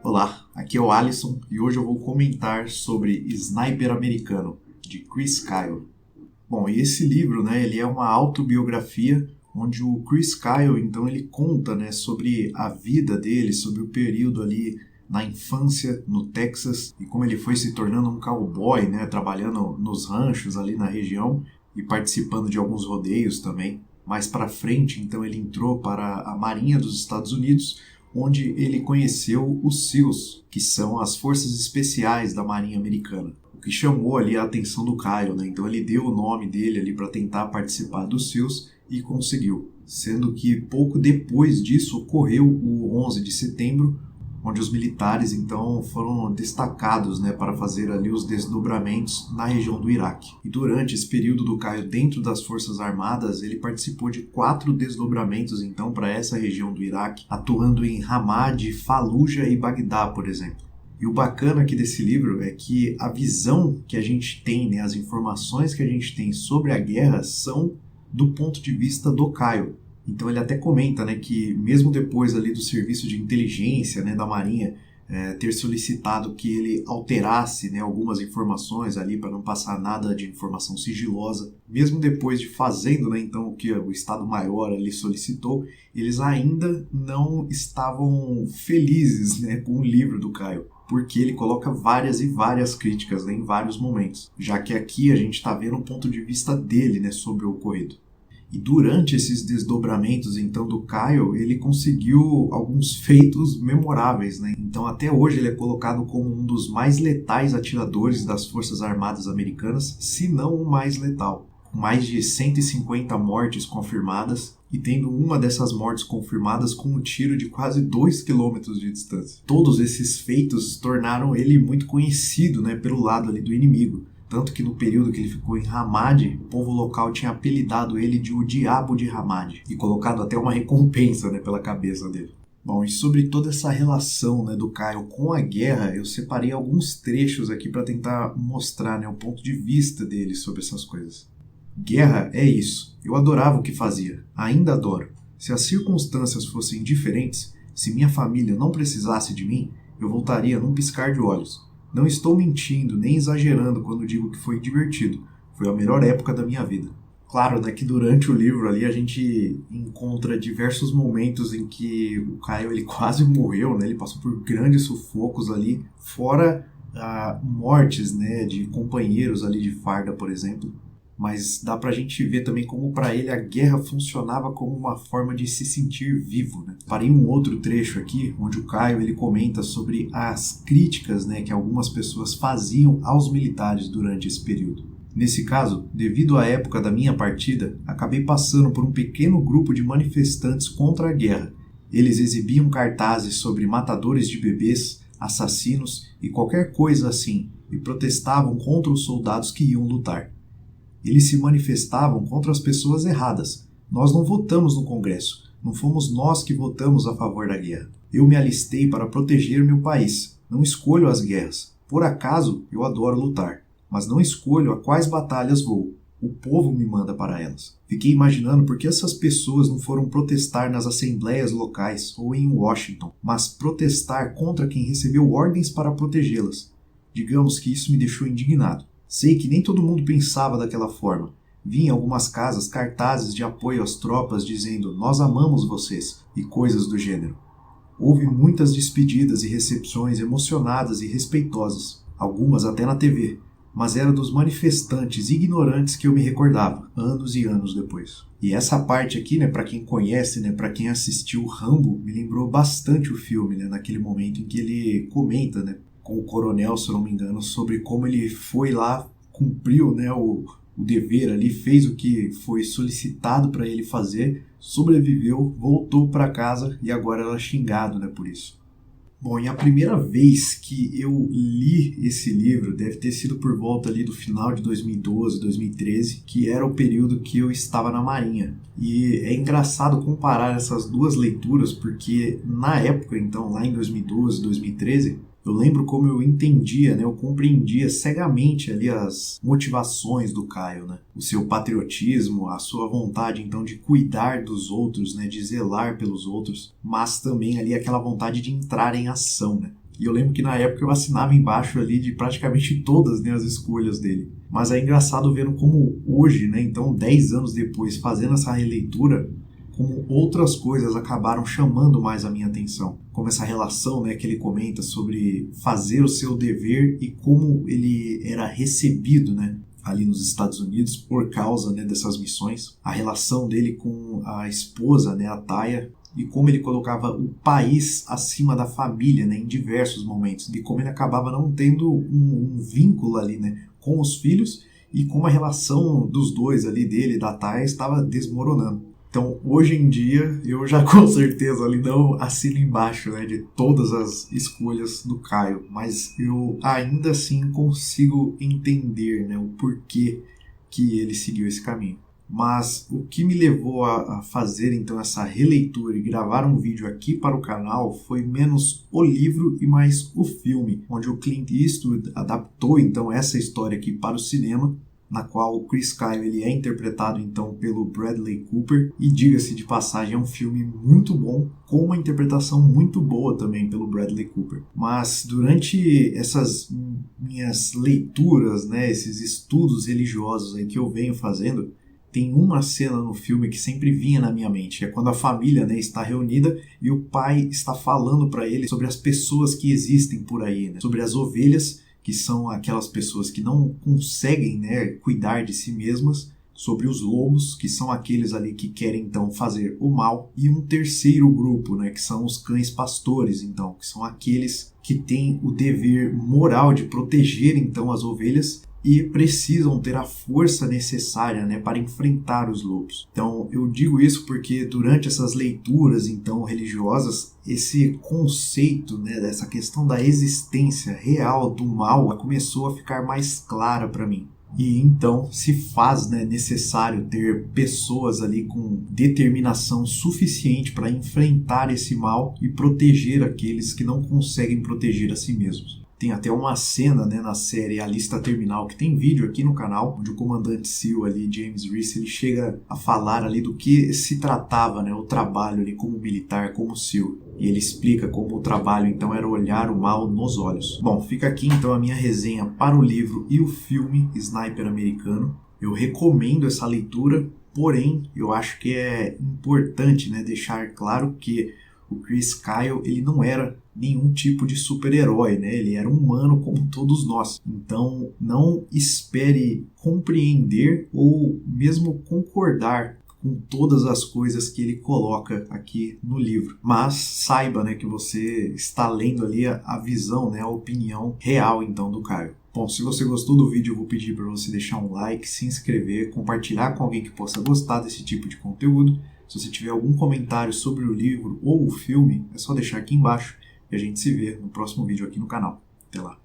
Olá, aqui é o Alisson e hoje eu vou comentar sobre Sniper Americano, de Chris Kyle. Bom, e esse livro, ele é uma autobiografia onde o Chris Kyle, então, ele conta, sobre a vida dele, sobre o período ali na infância no Texas e como ele foi se tornando um cowboy, trabalhando nos ranchos ali na região e participando de alguns rodeios também. Mais para frente, então, ele entrou para a Marinha dos Estados Unidos, onde ele conheceu os SEALs, que são as forças especiais da Marinha Americana. O que chamou ali a atenção do Kyle, Então ele deu o nome dele ali para tentar participar dos SEALs e conseguiu. Sendo que pouco depois disso ocorreu o 11 de setembro, onde os militares então foram destacados para fazer ali os desdobramentos na região do Iraque. E durante esse período do Kyle dentro das Forças Armadas, ele participou de 4 desdobramentos então para essa região do Iraque, atuando em Ramadi, Fallujah e Bagdá, por exemplo. E o bacana aqui desse livro é que a visão que a gente tem, as informações que a gente tem sobre a guerra são do ponto de vista do Kyle. Então ele até comenta que mesmo depois ali do serviço de inteligência da Marinha ter solicitado que ele alterasse algumas informações ali para não passar nada de informação sigilosa, mesmo depois de fazendo então o que o Estado-Maior ali solicitou, eles ainda não estavam felizes com o livro do Kyle, porque ele coloca várias e várias críticas em vários momentos, já que aqui a gente está vendo um ponto de vista dele sobre o ocorrido. E durante esses desdobramentos, então, do Kyle, ele conseguiu alguns feitos memoráveis, Então, até hoje, ele é colocado como um dos mais letais atiradores das Forças Armadas Americanas, se não o mais letal, com mais de 150 mortes confirmadas e tendo uma dessas mortes confirmadas com um tiro de quase 2 km de distância. Todos esses feitos tornaram ele muito conhecido, pelo lado ali do inimigo. Tanto que no período que ele ficou em Ramadi, o povo local tinha apelidado ele de o Diabo de Ramadi e colocado até uma recompensa pela cabeça dele. Bom, e sobre toda essa relação do Kyle com a guerra, eu separei alguns trechos aqui para tentar mostrar o ponto de vista dele sobre essas coisas. Guerra é isso. Eu adorava o que fazia. Ainda adoro. Se as circunstâncias fossem diferentes, se minha família não precisasse de mim, eu voltaria num piscar de olhos. Não estou mentindo nem exagerando quando digo que foi divertido. Foi a melhor época da minha vida. Claro, que durante o livro ali a gente encontra diversos momentos em que o Kyle ele quase morreu, ele passou por grandes sufocos ali, fora mortes de companheiros ali de farda, por exemplo. Mas dá pra gente ver também como para ele a guerra funcionava como uma forma de se sentir vivo. Parei um outro trecho aqui, onde o Kyle ele comenta sobre as críticas que algumas pessoas faziam aos militares durante esse período. Nesse caso, devido à época da minha partida, acabei passando por um pequeno grupo de manifestantes contra a guerra. Eles exibiam cartazes sobre matadores de bebês, assassinos e qualquer coisa assim, e protestavam contra os soldados que iam lutar. Eles se manifestavam contra as pessoas erradas. Nós não votamos no Congresso. Não fomos nós que votamos a favor da guerra. Eu me alistei para proteger meu país. Não escolho as guerras. Por acaso, eu adoro lutar. Mas não escolho a quais batalhas vou. O povo me manda para elas. Fiquei imaginando por que essas pessoas não foram protestar nas assembleias locais ou em Washington, mas protestar contra quem recebeu ordens para protegê-las. Digamos que isso me deixou indignado. Sei que nem todo mundo pensava daquela forma. Vi em algumas casas cartazes de apoio às tropas dizendo "Nós amamos vocês" e coisas do gênero. Houve muitas despedidas e recepções emocionadas e respeitosas, algumas até na TV, mas era dos manifestantes ignorantes que eu me recordava, anos e anos depois. E essa parte aqui, para quem conhece, para quem assistiu Rambo, me lembrou bastante o filme, naquele momento em que ele comenta, com o coronel, se eu não me engano, sobre como ele foi lá, cumpriu o dever ali, fez o que foi solicitado para ele fazer, sobreviveu, voltou para casa e agora era xingado por isso. Bom, e a primeira vez que eu li esse livro deve ter sido por volta ali do final de 2012, 2013, que era o período que eu estava na Marinha. E é engraçado comparar essas duas leituras, porque na época, então, lá em 2012, 2013, eu lembro como eu entendia, eu compreendia cegamente ali as motivações do Kyle, o seu patriotismo, a sua vontade então de cuidar dos outros, de zelar pelos outros, mas também ali aquela vontade de entrar em ação, E eu lembro que na época eu assinava embaixo ali de praticamente todas, né, as escolhas dele. Mas é engraçado vendo como hoje, né, então 10 anos depois, fazendo essa releitura, como outras coisas acabaram chamando mais a minha atenção. Como essa relação, né, que ele comenta sobre fazer o seu dever e como ele era recebido, né, ali nos Estados Unidos por causa, né, dessas missões. A relação dele com a esposa, né, a Taya, e como ele colocava o país acima da família, né, em diversos momentos. E como ele acabava não tendo um vínculo ali, né, com os filhos e como a relação dos dois ali, dele e da Taya, estava desmoronando. Então, hoje em dia, eu já com certeza ali não assino embaixo, né, de todas as escolhas do Caio, mas eu ainda assim consigo entender, né, o porquê que ele seguiu esse caminho. Mas o que me levou a fazer então essa releitura e gravar um vídeo aqui para o canal foi menos o livro e mais o filme, onde o Clint Eastwood adaptou então essa história aqui para o cinema, na qual o Chris Kyle ele é interpretado então pelo Bradley Cooper, e diga-se de passagem, é um filme muito bom, com uma interpretação muito boa também pelo Bradley Cooper. Mas durante essas minhas leituras, né, esses estudos religiosos aí que eu venho fazendo, tem uma cena no filme que sempre vinha na minha mente, é quando a família, né, está reunida e o pai está falando para ele sobre as pessoas que existem por aí, né, sobre as ovelhas, que são aquelas pessoas que não conseguem, né, cuidar de si mesmas, sobre os lobos, que são aqueles ali que querem então fazer o mal, e um terceiro grupo, né, que são os cães pastores, então, que são aqueles que têm o dever moral de proteger então as ovelhas e precisam ter a força necessária, né, para enfrentar os lobos. Então eu digo isso porque durante essas leituras então religiosas, esse conceito, né, dessa questão da existência real do mal começou a ficar mais clara para mim. E então se faz, né, necessário ter pessoas ali com determinação suficiente para enfrentar esse mal e proteger aqueles que não conseguem proteger a si mesmos. Tem até uma cena, né, na série A Lista Terminal, que tem vídeo aqui no canal, onde o comandante SEAL ali, James Reese, ele chega a falar ali do que se tratava, né, o trabalho ali como militar, como SEAL. E ele explica como o trabalho então era olhar o mal nos olhos. Bom, fica aqui então a minha resenha para o livro e o filme Sniper Americano. Eu recomendo essa leitura, porém eu acho que é importante, né, deixar claro que o Chris Kyle ele não era nenhum tipo de super-herói, né? Ele era um humano como todos nós. Então não espere compreender ou mesmo concordar com todas as coisas que ele coloca aqui no livro. Mas saiba, né, que você está lendo ali a visão, né, a opinião real então do Caio. Bom, se você gostou do vídeo, eu vou pedir para você deixar um like, se inscrever, compartilhar com alguém que possa gostar desse tipo de conteúdo. Se você tiver algum comentário sobre o livro ou o filme, é só deixar aqui embaixo e a gente se vê no próximo vídeo aqui no canal. Até lá!